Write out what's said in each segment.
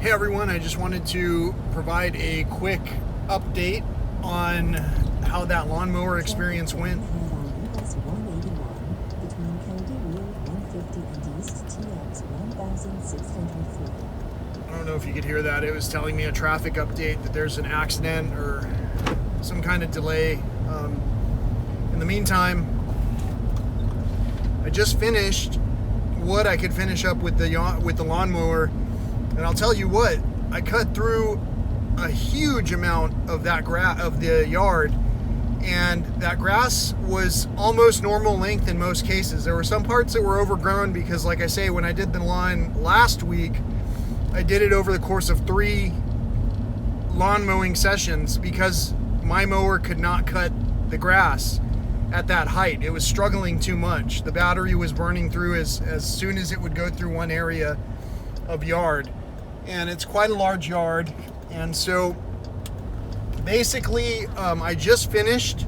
Hey everyone, I just wanted to provide a quick update on how that lawnmower experience went. I don't know if you could hear that. It was telling me a traffic update that there's an accident or some kind of delay. In the meantime, I just finished what I could finish up with the lawnmower, and I'll tell you what, I cut through a huge amount of that of the yard, and that grass was almost normal length in most cases. There were some parts that were overgrown because, like I say, when I did the lawn last week, I did it over the course of 3 lawn mowing sessions because my mower could not cut the grass at that height. It was struggling too much. The battery was burning through as soon as it would go through one area of yard. And it's quite a large yard. And so basically, I just finished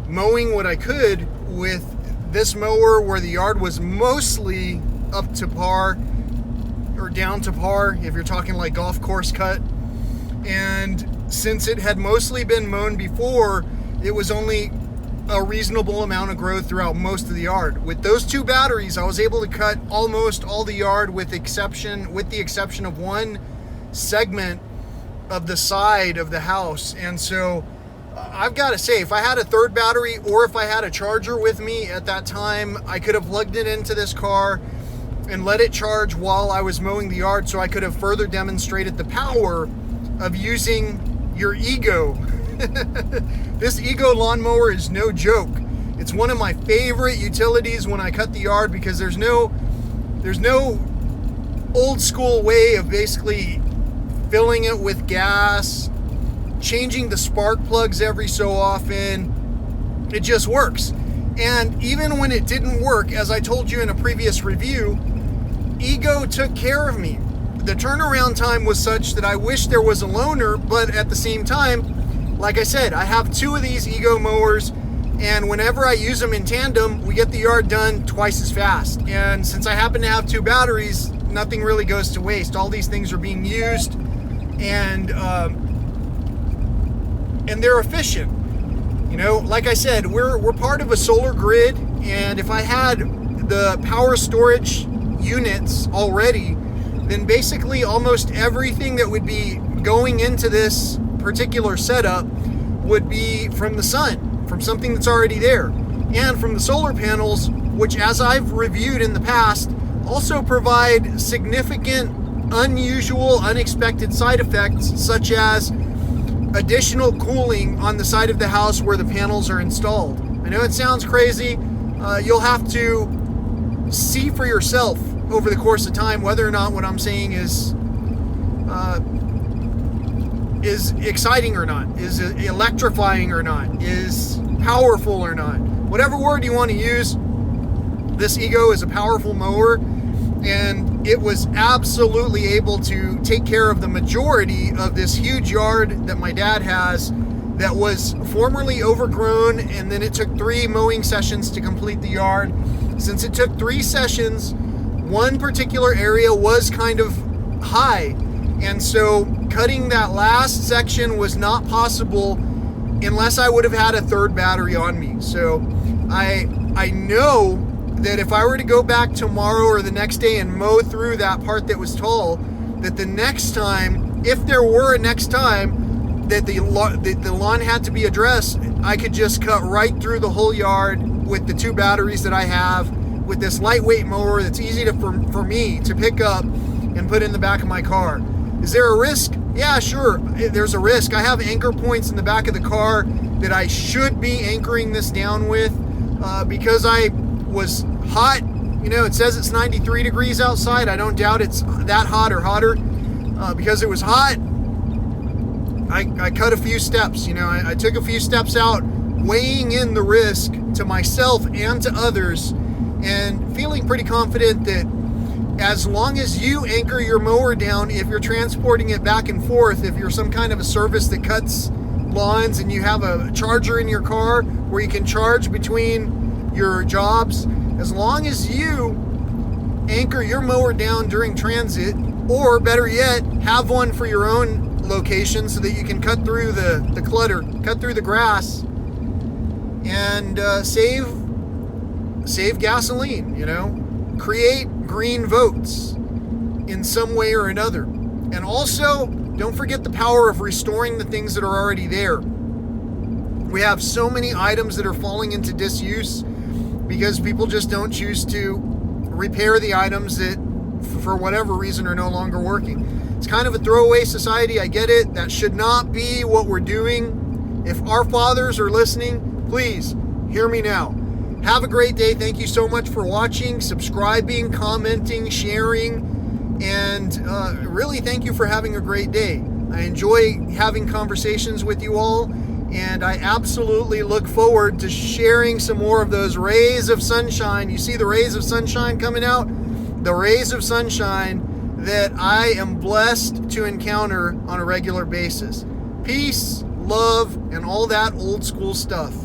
mowing what I could with this mower where the yard was mostly up to par or down to par if you're talking like golf course cut. And since it had mostly been mown before, it was only a reasonable amount of growth throughout most of the yard. With those 2 batteries, I was able to cut almost all the yard with the exception of one segment of the side of the house. And so I've got to say, if I had a 3rd battery or if I had a charger with me at that time, I could have plugged it into this car and let it charge while I was mowing the yard, so I could have further demonstrated the power of using your ego. This Ego lawnmower is no joke. It's one of my favorite utilities when I cut the yard because there's no old school way of basically filling it with gas, changing the spark plugs every so often. It just works. And even when it didn't work, as I told you in a previous review, Ego took care of me. The turnaround time was such that I wish there was a loaner, but at the same time, like I said, I have 2 of these Ego mowers, and whenever I use them in tandem, we get the yard done twice as fast. And since I happen to have 2 batteries, nothing really goes to waste. All these things are being used, and they're efficient. You know, like I said, we're part of a solar grid, and if I had the power storage units already, then basically almost everything that would be going into this particular setup would be from the sun, from something that's already there, and from the solar panels, which, as I've reviewed in the past, also provide significant, unusual, unexpected side effects, such as additional cooling on the side of the house where the panels are installed. I know it sounds crazy. You'll have to see for yourself over the course of time whether or not what I'm saying is exciting or not, is electrifying or not, is powerful or not. Whatever word you want to use, this Ego is a powerful mower, and it was absolutely able to take care of the majority of this huge yard that my dad has that was formerly overgrown, and then it took 3 mowing sessions to complete the yard. Since it took 3 sessions, one particular area was kind of high, and so cutting that last section was not possible unless I would have had a 3rd battery on me. So I know that if I were to go back tomorrow or the next day and mow through that part that was tall, that the next time, if there were a next time that the lawn had to be addressed, I could just cut right through the whole yard with the 2 batteries that I have, with this lightweight mower that's easy for me to pick up and put in the back of my car. Is there a risk? Yeah, sure, there's a risk. I have anchor points in the back of the car that I should be anchoring this down with because I was hot. You know, it says it's 93 degrees outside. I don't doubt it's that hot or hotter. Because it was hot, I cut a few steps. You know, I took a few steps out, weighing in the risk to myself and to others, and feeling pretty confident that as long as you anchor your mower down, if you're transporting it back and forth, if you're some kind of a service that cuts lawns and you have a charger in your car where you can charge between your jobs, as long as you anchor your mower down during transit, or better yet, have one for your own location so that you can cut through the clutter, cut through the grass, and save gasoline, create green votes in some way or another. And also, don't forget the power of restoring the things that are already there. We have so many items that are falling into disuse because people just don't choose to repair the items that, for whatever reason, are no longer working. It's kind of a throwaway society. I get it. That should not be what we're doing. If our fathers are listening, please hear me now. Have a great day. Thank you so much for watching, subscribing, commenting, sharing, and really thank you for having a great day. I enjoy having conversations with you all, and I absolutely look forward to sharing some more of those rays of sunshine. You see the rays of sunshine coming out? The rays of sunshine that I am blessed to encounter on a regular basis. Peace, love, and all that old school stuff.